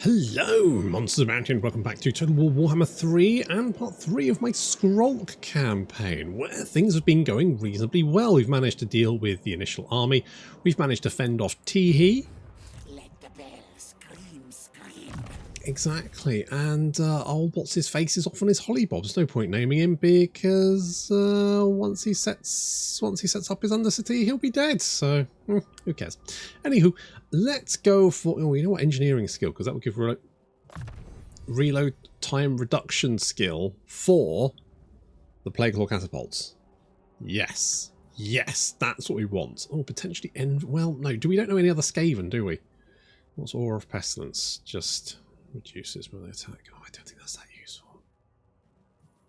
Hello, Monsters Bounty, and welcome back to Total War Warhammer 3 and part 3 of my Skrolk campaign, where things have been going reasonably well. We've managed to deal with the initial army, we've managed to fend off Tehe. Let the bell scream. Exactly, and old what's-his-face is off on his hollybobs. No point naming him because once he sets up his undercity, he'll be dead, so who cares. Anywho, let's go for, oh, you know what, engineering skill, because that will give reload time reduction skill for the Plague Claw catapults. Yes, that's what we want. Oh, potentially end, well, no, we don't know any other Skaven, do we? What's Aura of Pestilens? Just reduces melee attack. Oh, I don't think that's that useful.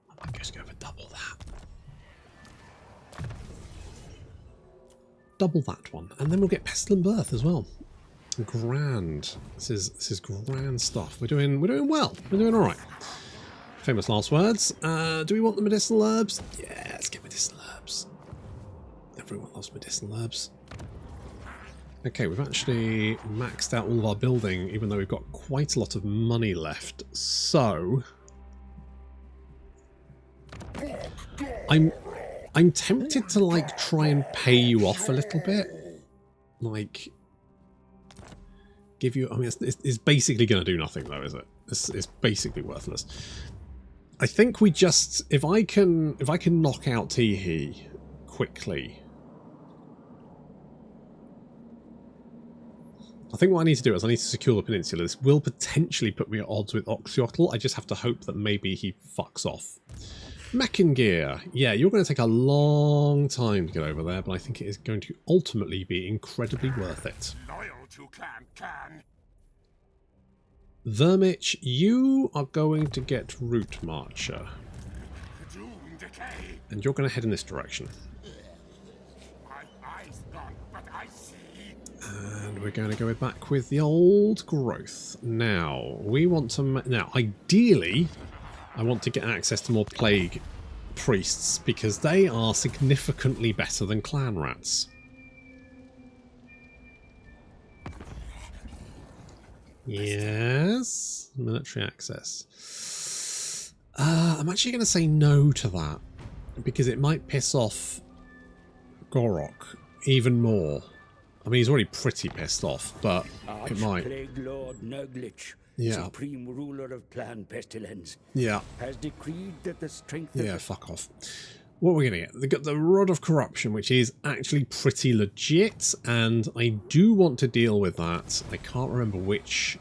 I might just go for double that. Double that one, and then we'll get Pestilent Birth as well. Grand. This is grand stuff. We're doing well. We're doing all right. Famous last words. Do we want the medicinal herbs? Yeah, let's get medicinal herbs. Everyone loves medicinal herbs. Okay, we've actually maxed out all of our building, even though we've got quite a lot of money left. So I'm tempted to like try and pay you off a little bit, like give you. I mean, it's basically going to do nothing though, is it? It's basically worthless. I think we just if I can knock out Tehe quickly. I think what I need to do is I need to secure the peninsula. This will potentially put me at odds with Oxyotl. I just have to hope that maybe he fucks off. Mechangear. Yeah, you're going to take a long time to get over there, but I think it is going to ultimately be incredibly worth it. Loyal to Clan. Vermich, you are going to get Root Marcher. Doom decay. And you're going to head in this direction. My eyes gone, but I see. And we're going to go back with the old growth. Now, we want to... Now, ideally, I want to get access to more Plague Priests, because they are significantly better than Clan Rats. Yes. Military access. I'm actually going to say no to that, because it might piss off Gotrex even more. I mean, he's already pretty pissed off, but it might. Plague Lord Nurglich, Yeah. supreme ruler of Clan Pestilens, Yeah. has decreed that the strength Yeah, of fuck off. What are we going to get? They got the Rod of Corruption, which is actually pretty legit, and I do want to deal with that. I can't remember which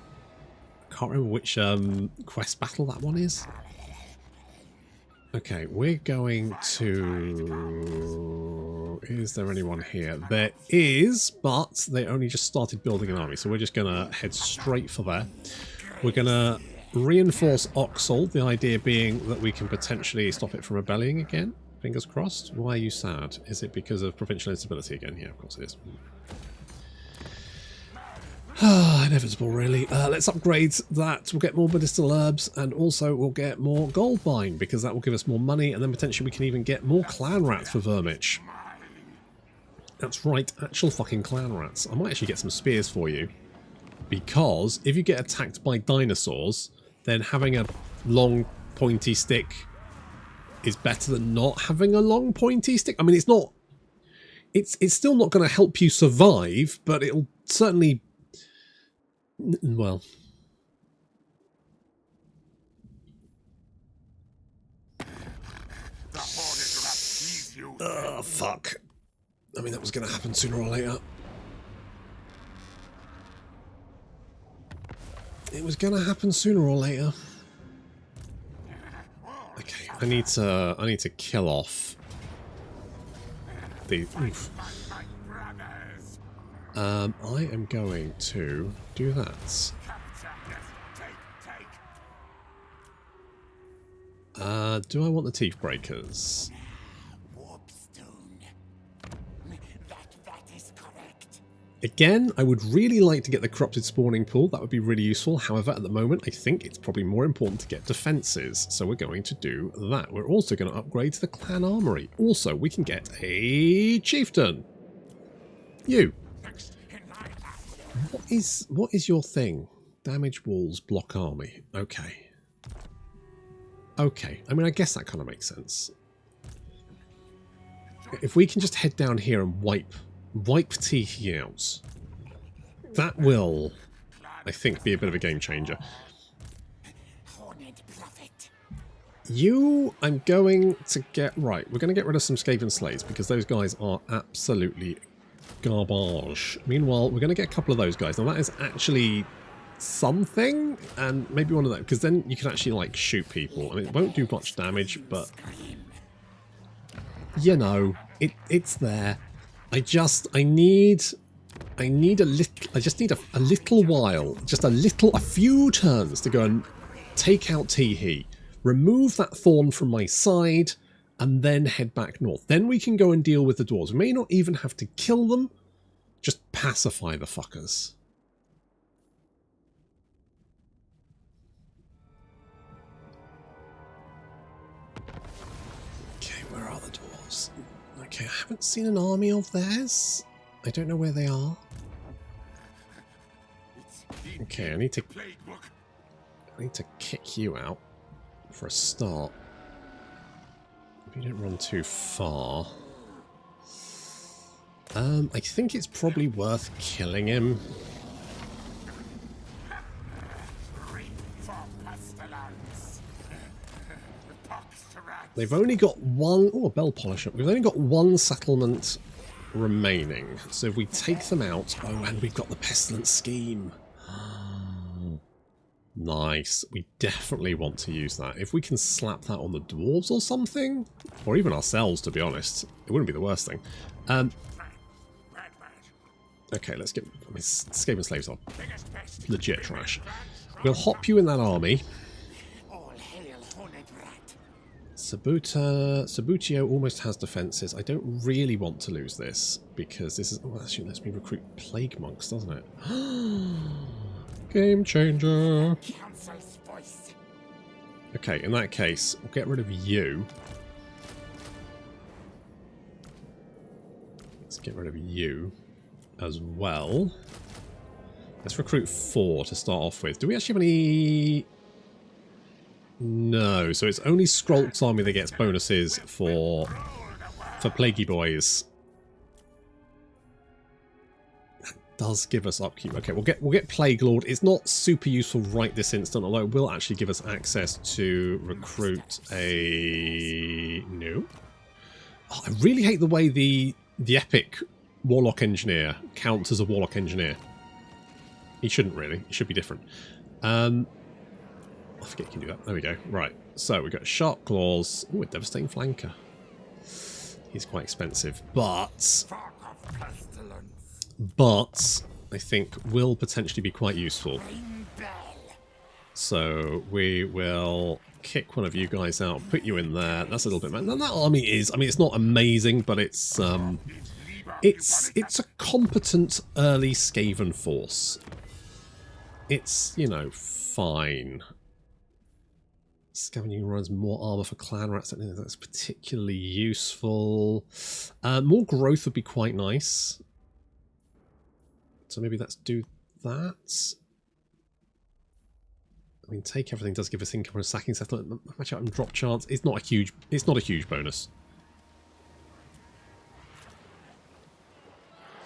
quest battle that one is. Okay, we're going to... Is there anyone here? There is, but they only just started building an army, so we're just going to head straight for there. We're going to reinforce Oxal, the idea being that we can potentially stop it from rebelling again. Fingers crossed. Why are you sad? Is it because of provincial instability again? Yeah, of course it is. Inevitable, really. Let's upgrade that. We'll get more medicinal herbs, and also we'll get more gold mine, because that will give us more money, and then potentially we can even get more clan rats for Vermich. That's right, actual fucking clan rats. I might actually get some spears for you, because if you get attacked by dinosaurs, then having a long pointy stick is better than not having a long pointy stick. I mean, it's not... It's still not going to help you survive, but it'll certainly... Well... Oh, fuck. I mean, that was going to happen sooner or later. It was going to happen sooner or later. Okay, I need to kill off the... Oof. I am going to do that. Do I want the teeth breakers? Again, I would really like to get the corrupted spawning pool. That would be really useful. However, at the moment, I think it's probably more important to get defences. So we're going to do that. We're also going to upgrade to the clan armory. Also, we can get a chieftain. You. What is your thing? Damage walls, block army. Okay. Okay. I mean, I guess that kind of makes sense. If we can just head down here and wipe Tehe out, that will, I think, be a bit of a game changer. You, I'm going to get... Right, we're going to get rid of some Skaven Slaves because those guys are absolutely garbage. Meanwhile, we're going to get a couple of those guys. Now, that is actually something, and maybe one of them, because then you can actually, like, shoot people. I mean, it won't do much damage, but... You know, it's there. I just need a little while, just a few turns to go and take out Tehe, remove that thorn from my side, and then head back north. Then we can go and deal with the dwarves. We may not even have to kill them, just pacify the fuckers. Okay, where are the dwarves? Okay, I haven't seen an army of theirs. I don't know where they are. Okay, I need to kick you out for a start. If you don't run too far. I think it's probably worth killing him. They've only got one... Oh, a bell polisher. We've only got one settlement remaining. So if we take them out... Oh, and we've got the Pestilens scheme. Nice. We definitely want to use that. If we can slap that on the dwarves or something, or even ourselves, to be honest, it wouldn't be the worst thing. Okay, let's get... I mean, Skaven Slaves are legit trash. We'll hop you in that army. Sabutio almost has defences. I don't really want to lose this, because this is... Oh, actually, lets me recruit Plague Monks, doesn't it? Game changer. Okay, in that case, we'll get rid of you. Let's get rid of you as well. Let's recruit 4 to start off with. Do we actually have any... No, so it's only Skrolk's army that gets bonuses for Plaguey Boys. That does give us upkeep. Okay, we'll get Plague Lord. It's not super useful right this instant, although it will actually give us access to recruit a... No. Oh, I really hate the way the epic Warlock Engineer counts as a Warlock Engineer. He shouldn't really. It should be different. I forget you can do that. There we go. Right. So we've got Sharp Claws. Ooh, a Devastating Flanker. He's quite expensive, but I think will potentially be quite useful. So we will kick one of you guys out, put you in there. That's a little bit... Now that army is... I mean, it's not amazing, but it's a competent early Skaven force. It's, you know, fine. Scavenging runs more armor for clan rats. I don't think that's particularly useful. More growth would be quite nice. So maybe let's do that. I mean, take everything does give us income from a sacking settlement. Match out and drop chance. It's not a huge bonus.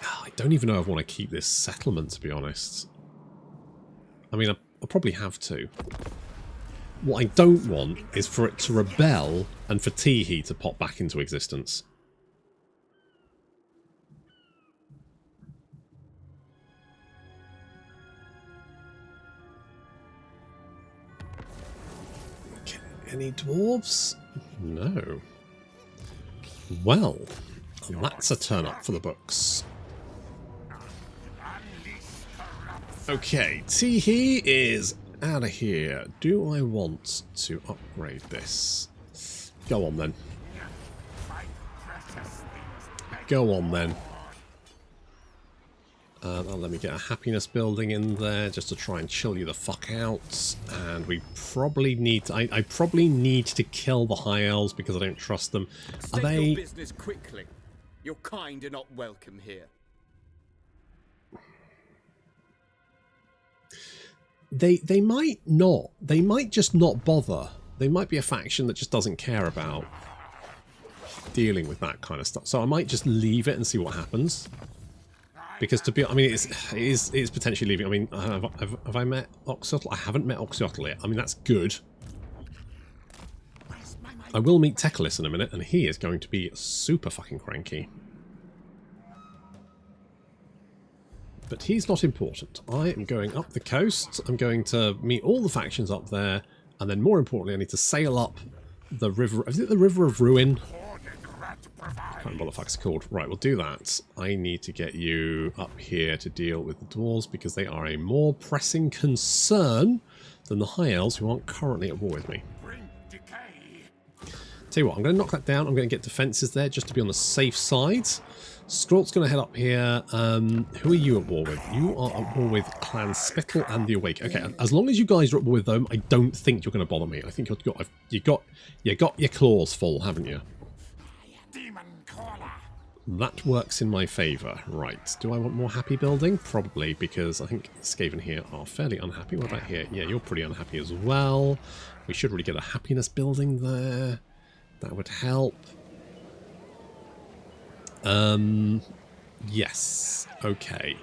Oh, I don't even know if I want to keep this settlement, to be honest. I mean, I'll probably have to. What I don't want is for it to rebel and for Tehe to pop back into existence. Okay, any dwarves? No. Well, that's a turn up for the books. Okay, Tehe is out of here. Do I want to upgrade this? Go on then. Go on then. Let me get a happiness building in there just to try and chill you the fuck out. And we probably need to, I probably need to kill the high elves because I don't trust them. Are they... Your business quickly. Your kind are not welcome here. They might not. They might just not bother. They might be a faction that just doesn't care about dealing with that kind of stuff. So I might just leave it and see what happens. Because to be, I mean, it is potentially leaving. I mean, have I met Oxyotl? I haven't met Oxyotl yet. I mean, that's good. I will meet Tehe in a minute, and he is going to be super fucking cranky. But he's not important. I am going up the coast. I'm going to meet all the factions up there. And then more importantly, I need to sail up the river. Is it the River of Ruin? I can't remember what the fuck it's called. Right, we'll do that. I need to get you up here to deal with the dwarves because they are a more pressing concern than the High Elves who aren't currently at war with me. Tell you what, I'm going to knock that down. I'm going to get defences there just to be on the safe side. Skrolk's going to head up here. Who are you at war with? You are at war with Clan Spittle and the Awake. Okay, as long as you guys are at war with them, I don't think you're going to bother me. I think you got your claws full, haven't you? That works in my favour. Right. Do I want more happy building? Probably, because I think Skaven here are fairly unhappy. What about here? Yeah, you're pretty unhappy as well. We should really get a happiness building there. That would help. Yes. Okay.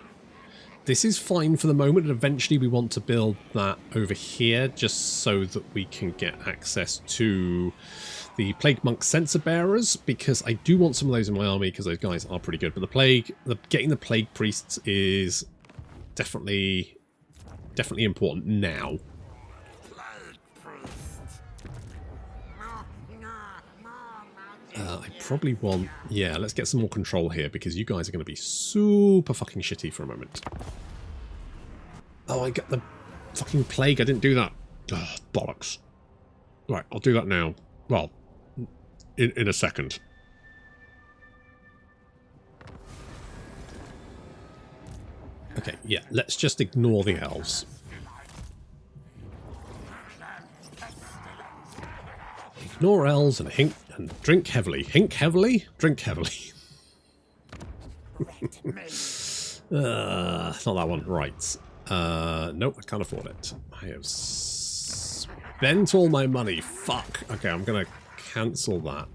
This is fine for the moment, and eventually we want to build that over here just so that we can get access to the Plague Monk Censer Bearers, because I do want some of those in my army because those guys are pretty good. But getting the Plague Priests is definitely important now. I probably want... Yeah, let's get some more control here because you guys are going to be super fucking shitty for a moment. Oh, I got the fucking plague. I didn't do that. Ugh, bollocks. Right, I'll do that now. Well, in a second. Okay, yeah, let's just ignore the elves. Ignore elves and hink and drink heavily. Hink heavily? Drink heavily. Not that one. Right. Nope, I can't afford it. I have spent all my money. Fuck. Okay, I'm going to cancel that.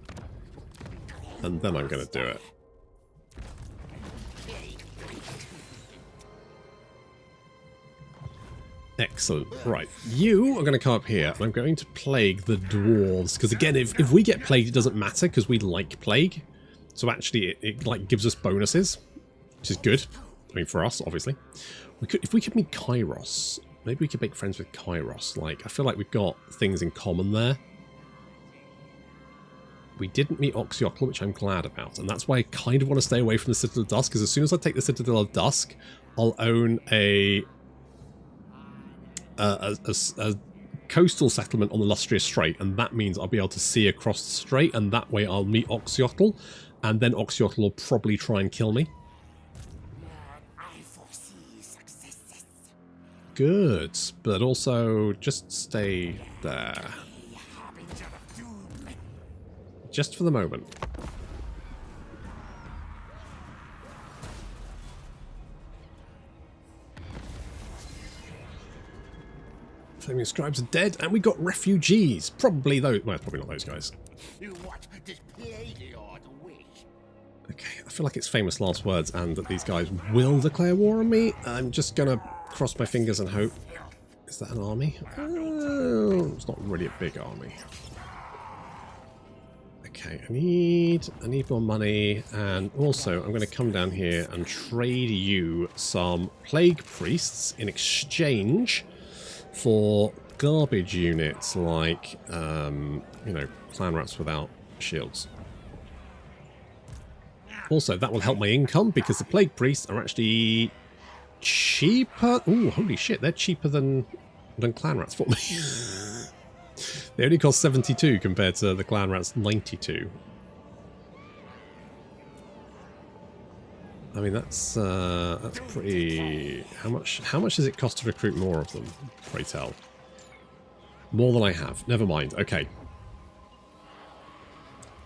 And then I'm going to do it. Excellent. Right, you are going to come up here, and I'm going to plague the dwarves. Because again, if we get plagued, it doesn't matter, because we like plague. So actually, it like gives us bonuses, which is good. I mean, for us, obviously. If we could meet Kairos, maybe we could make friends with Kairos. Like, I feel like we've got things in common there. We didn't meet Oxyotl, which I'm glad about, and that's why I kind of want to stay away from the Citadel of Dusk, because as soon as I take the Citadel of Dusk, I'll own a coastal settlement on the Lustrious Strait, and that means I'll be able to see across the strait, and that way I'll meet Oxyotl, and then Oxyotl will probably try and kill me. Good, but also just stay there. Just for the moment. Flaming Scribes are dead, and we got refugees. Probably those. Well, probably not those guys. Okay, I feel like it's famous last words, and that these guys will declare war on me. I'm just gonna cross my fingers and hope. Is that an army? Oh, it's not really a big army. Okay, I need more money, and also I'm going to come down here and trade you some plague priests in exchange for garbage units like, you know, clan rats without shields. Also, that will help my income because the plague priests are actually cheaper. Ooh, holy shit, they're cheaper than clan rats for me. They only cost 72 compared to the clan rats 92. I mean, that's pretty... How much does it cost to recruit more of them, pray tell? More than I have. Never mind. Okay.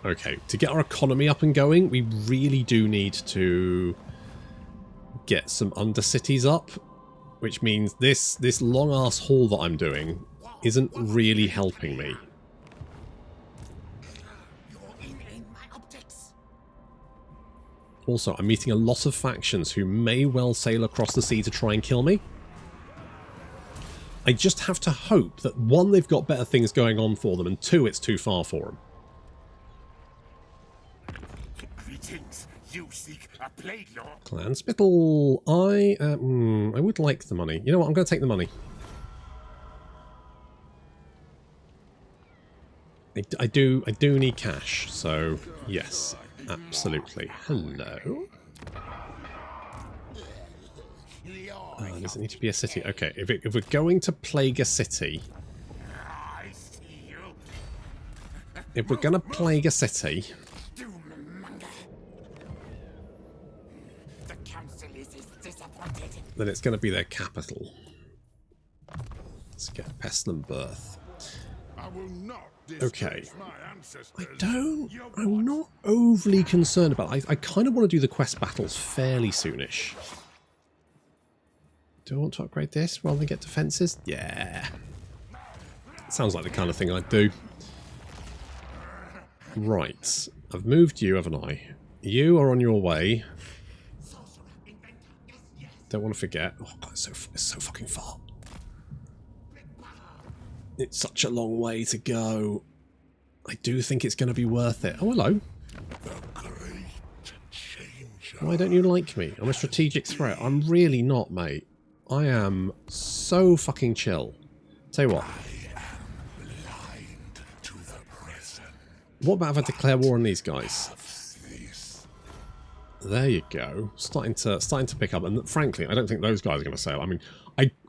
Okay, to get our economy up and going, we really do need to get some undercities up. which means this long-ass haul that I'm doing isn't really helping me. Also, I'm meeting a lot of factions who may well sail across the sea to try and kill me. I just have to hope that, one, they've got better things going on for them, and two, it's too far for them. Greetings. You seek a plague lord? Clan Spittle. I would like the money. You know what? I'm going to take the money. I do need cash, so yes, absolutely. Hello. Does it need to be a city? Okay, if we're going to plague a city, if we're going to plague a city, then it's going to be their capital. Let's get Pestilens birth. Okay. I'm not overly concerned about it. I kind of want to do the quest battles fairly soonish. Do I want to upgrade this rather than get defences? Yeah. Sounds like the kind of thing I'd do. Right. I've moved you, haven't I? You are on your way. Don't want to forget. Oh god, it's so fucking far. It's such a long way to go. I do think it's going to be worth it. Oh, hello. Why don't you like me? I'm a strategic threat. I'm really not, mate. I am so fucking chill. Tell you what. What about if I declare war on these guys? There you go. Starting to pick up. And frankly, I don't think those guys are going to sail. I mean,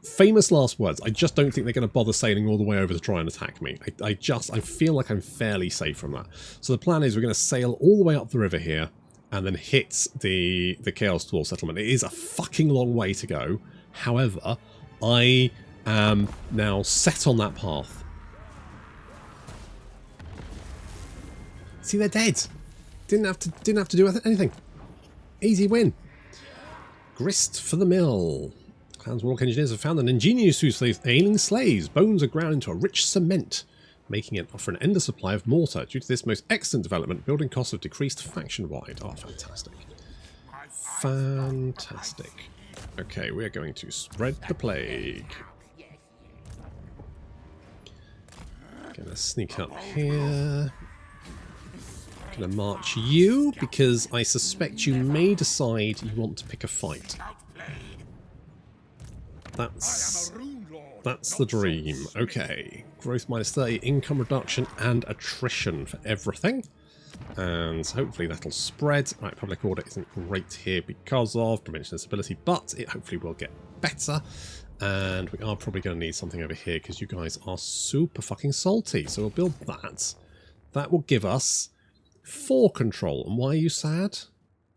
famous last words. I just don't think they're going to bother sailing all the way over to try and attack me. I feel like I'm fairly safe from that. So the plan is we're going to sail all the way up the river here and then hit the Chaos Dwarf settlement. It is a fucking long way to go. However, I am now set on that path. See, they're dead. Didn't have to do anything. Easy win. Grist for the mill. Clan's Warlock engineers have found an ingenious use of ailing slaves. Bones are ground into a rich cement, making it offer an endless supply of mortar. Due to this most excellent development, building costs have decreased faction-wide. Oh, fantastic. Fantastic. Okay, we are going to spread the plague. Gonna sneak up here. Gonna march you, because I suspect you may decide you want to pick a fight. That's the dream. Okay. Growth -30, income reduction, and attrition for everything. And hopefully that'll spread. Right, public order isn't great here because of prevention instability, but it hopefully will get better. And we are probably going to need something over here because you guys are super fucking salty. So we'll build that. That will give us 4 control. And why are you sad?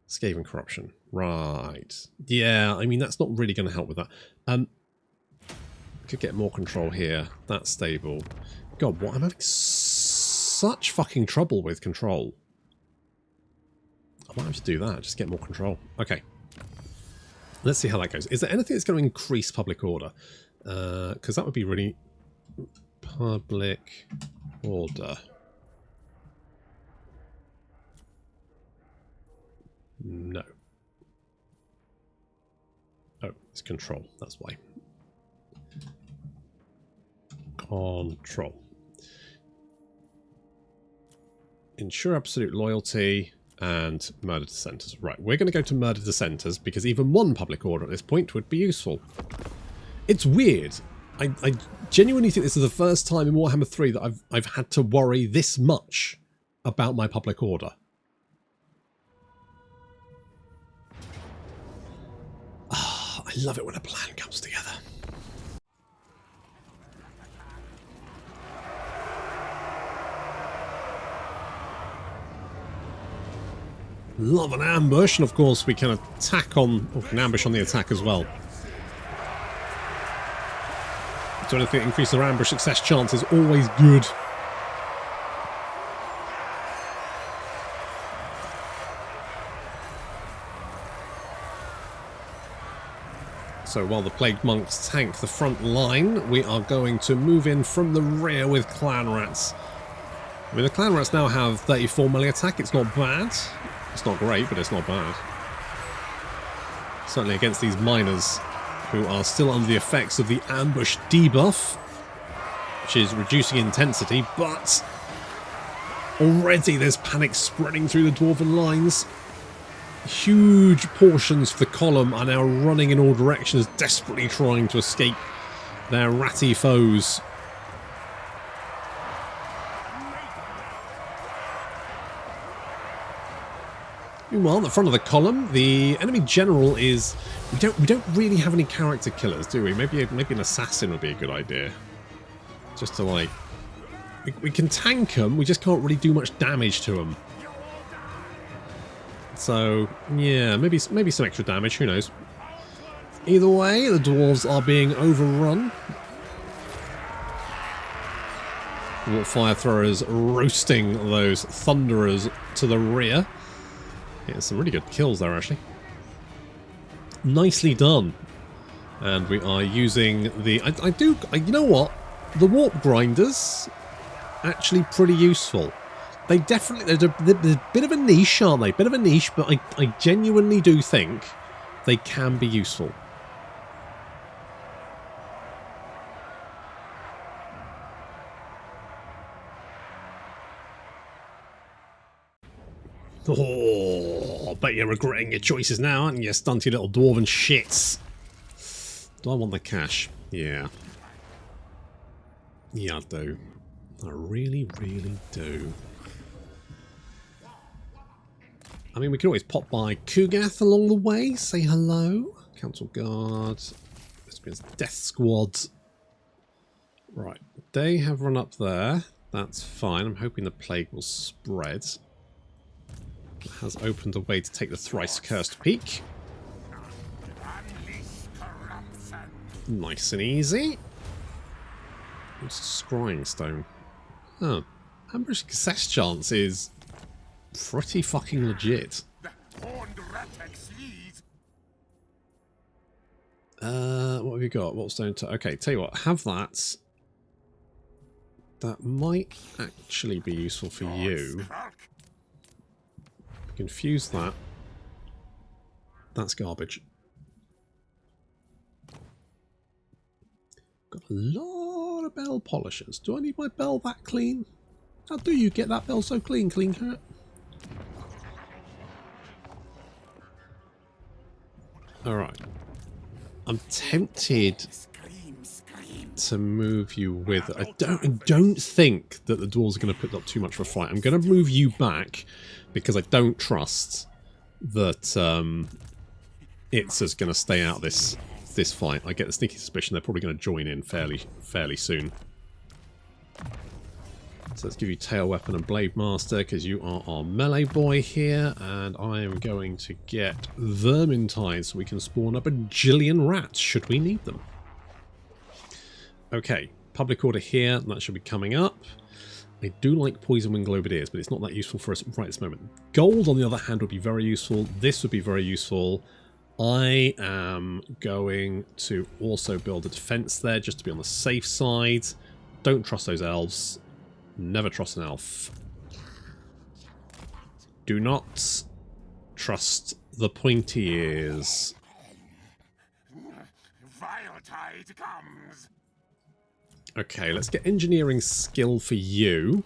Scathing corruption. Right. Yeah, I mean, that's not really going to help with that. Could get more control here. That's stable. God, what? I'm having such fucking trouble with control. I might have to do that. Just get more control. Okay. Let's see how that goes. Is there anything that's going to increase public order? Because that would be really... Public order. No. Oh, it's control. That's why. Control. Ensure absolute loyalty and murder dissenters. Right, we're going to go to murder dissenters because even one public order at this point would be useful. It's weird. I genuinely think this is the first time in Warhammer 3 that I've had to worry this much about my public order. Ah, I love it when a plan comes together. Love an ambush, and of course we can attack on, or can ambush on the attack as well. So anything that increases our ambush success chance is always good. So while the Plague Monks tank the front line, we are going to move in from the rear with Clan Rats. I mean, the Clan Rats now have 34 melee attack. It's not bad. It's not great, but it's not bad. Certainly against these miners who are still under the effects of the ambush debuff, which is reducing intensity, but already there's panic spreading through the Dwarven lines. Huge portions of the column are now running in all directions, desperately trying to escape their ratty foes. Meanwhile, at the front of the column, the enemy general is... We don't really have any character killers, do we? Maybe an assassin would be a good idea. Just to, like... We can tank them, we just can't really do much damage to them. So, yeah, maybe some extra damage, who knows. Either way, the dwarves are being overrun. Dwarf fire throwers roasting those thunderers to the rear. Yeah, some really good kills there, actually. Nicely done. And we are using the... you know what? The warp grinders, actually pretty useful. They definitely... They're a bit of a niche, aren't they? Bit of a niche, but I genuinely do think they can be useful. Oh, I bet you're regretting your choices now, aren't you, stunty little dwarven shits? Do I want the cash? Yeah. Yeah, I do. I really, really do. I mean, we can always pop by Kugath along the way, say hello. Council Guard. This means Death Squad. Right, they have run up there. That's fine. I'm hoping the plague will spread. It has opened a way to take the thrice cursed peak. Nice and easy. What's Scrying Stone? Oh, ambush success chance is pretty fucking legit. What have you got? What stone? Okay, tell you what, have that. That might actually be useful for you. Confuse that. That's garbage. Got a lot of bell polishers. Do I need my bell that clean? How do you get that bell so clean, clean cat? Alright. I'm tempted to move you with... I don't think that the dwarves are going to put up too much of a fight. I'm going to move you back because I don't trust that Itza's going to stay out this fight. I get the sneaky suspicion they're probably going to join in fairly soon. So let's give you Tail Weapon and Blade Master because you are our melee boy here, and I am going to get Vermintide so we can spawn up a bajillion rats should we need them. Okay, public order here, that should be coming up. I do like Poison Wing Globadiers, but it's not that useful for us right this moment. Gold, on the other hand, would be very useful. This would be very useful. I am going to also build a defense there just to be on the safe side. Don't trust those elves. Never trust an elf. Do not trust the pointy ears. Viletide comes. Okay, let's get engineering skill for you.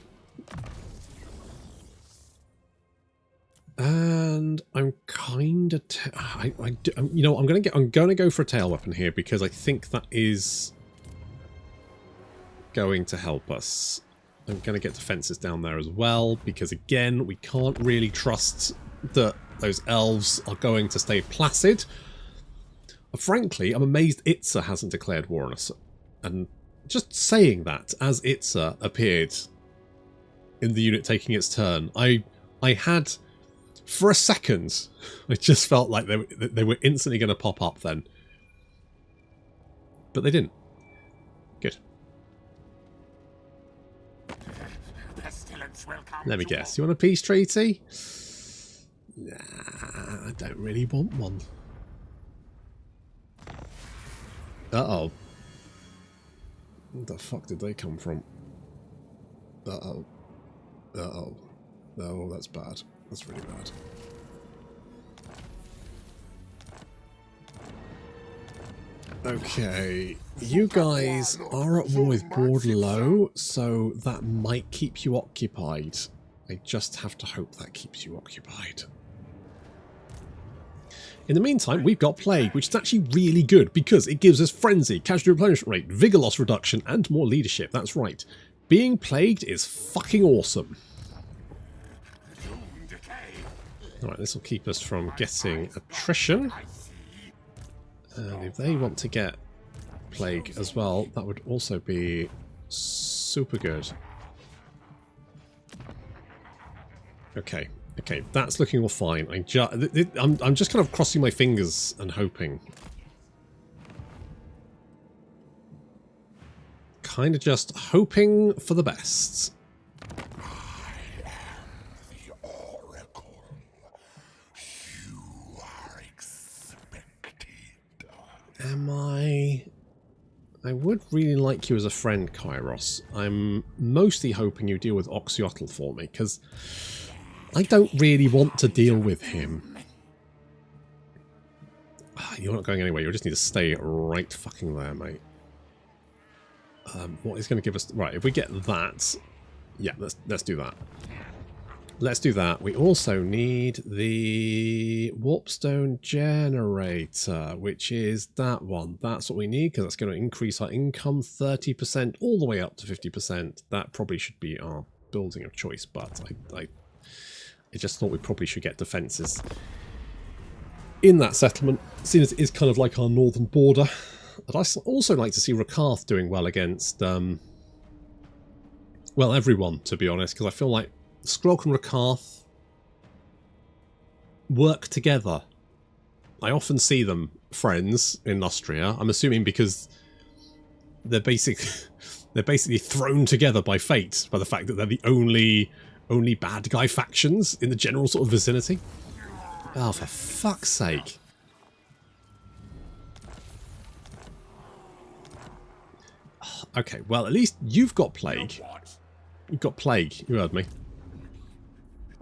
And I'm kind of... you know, I'm gonna go for a tail weapon here because I think that is going to help us. I'm going to get defenses down there as well because, again, we can't really trust that those elves are going to stay placid. Frankly, I'm amazed Itza hasn't declared war on us. And just saying that, as Itza appeared in the unit taking its turn, I had, for a second, I just felt like they were instantly going to pop up then. But they didn't. Good. Let me guess. You want a peace treaty? Nah, I don't really want one. Uh-oh. Where the fuck did they come from? Uh-oh. Uh-oh. Oh, that's bad. That's really bad. Okay, you guys are at war with Bordeaux, so that might keep you occupied. I just have to hope that keeps you occupied. In the meantime, we've got Plague, which is actually really good because it gives us Frenzy, Casualty Replenishment Rate, Vigor Loss Reduction, and more leadership. That's right. Being Plagued is fucking awesome. Alright, this will keep us from getting attrition. And if they want to get Plague as well, that would also be super good. Okay, okay, that's looking all fine. I'm just kind of crossing my fingers and hoping. Kind of just hoping for the best. Am I would really like you as a friend, Kairos. I'm mostly hoping you deal with Oxyotl for me, because I don't really want to deal with him. You're not going anywhere, you just need to stay right fucking there, mate. What is going to give us... Right, if we get that... Yeah, let's do that. Let's do that. We also need the Warpstone Generator, which is that one. That's what we need, because that's going to increase our income 30% all the way up to 50%. That probably should be our building of choice, but I just thought we probably should get defences in that settlement, seeing as it is kind of like our northern border. I'd also like to see Rakarth doing well against, well, everyone, to be honest, because I feel like Skrolk and Rakarth work together. I often see them friends in Nostria. I'm assuming because they're basically thrown together by fate, by the fact that they're the only bad guy factions in the general sort of vicinity. Oh, for fuck's sake. Okay, well, at least you've got Plague. You've got Plague, you heard me.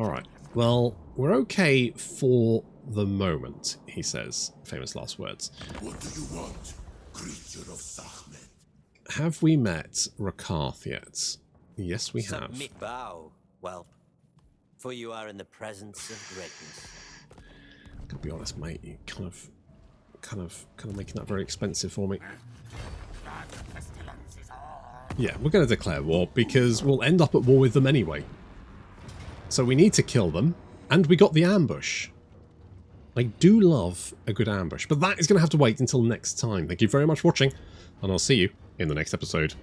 Alright, well, we're okay for the moment, he says. Famous last words. What do you want, creature of Sahmet? Have we met Rakarth yet? Yes, we have. Submit bow, whelp, for you are in the presence of greatness. I'm gonna be honest, mate, you kind of making that very expensive for me. Yeah, we're going to declare war because we'll end up at war with them anyway. So we need to kill them, and we got the ambush. I do love a good ambush, but that is going to have to wait until next time. Thank you very much for watching, and I'll see you in the next episode.